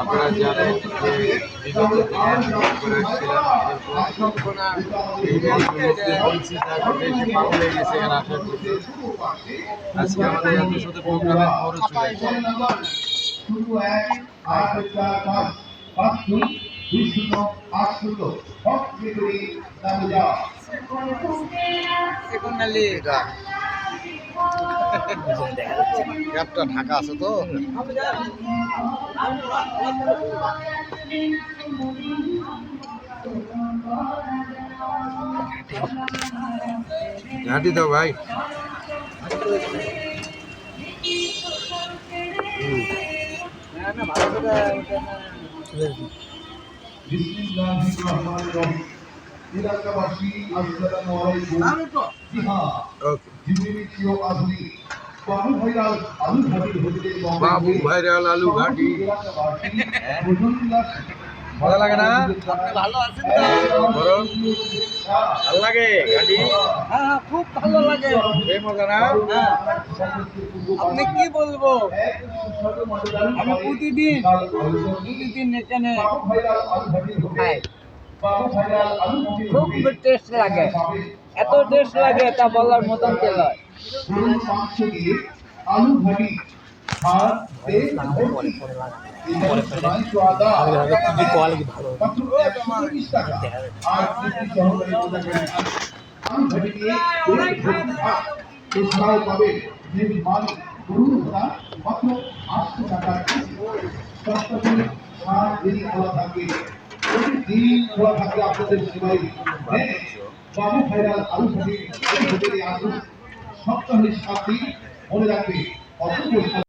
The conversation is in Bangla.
আপনারা জানেন যে বিগত দিনে আমি করে আসছিলাম দেশে পাগল হয়ে গেছে এখানে আসার জন্য। আজকে আমাদের এত সাথে প্রোগ্রামের খরচ হয়েছে। ক্যাপটা ঢাকা আছে তো ঘাটি দাও ভাই। এলাকাবাসী আসসালামু আলাইকুম। জি হ্যাঁ, জিবিবিসিও আধুনিক বাবু ভাইরাল আলু ঘাটি ভালো লাগে না? ভালো আছেন তো? ভালো লাগে ঘাটি? হ্যাঁ খুব ভালো লাগে। এই মজা না? আপনি কি বলবো, আমি প্রতিদিন এখানে খাই, খুব টেস্ট লাগে, এত টেস্ট লাগে তা বলার মতন তেল হয়। আলু ঘাটি এছাড়াও পাবেন গরুর ভরা মাত্র 800 টাকা। সপ্তাহে 7 দিন খোলা থাকে, প্রতিদিন খোলা থাকে আপনাদের সেবায়। বাবু ভাইরাল আলু ঘাটি হোটেলে আসুন, সপ্তাহে 7 দিন। মনে রাখবে অপরিহার্য।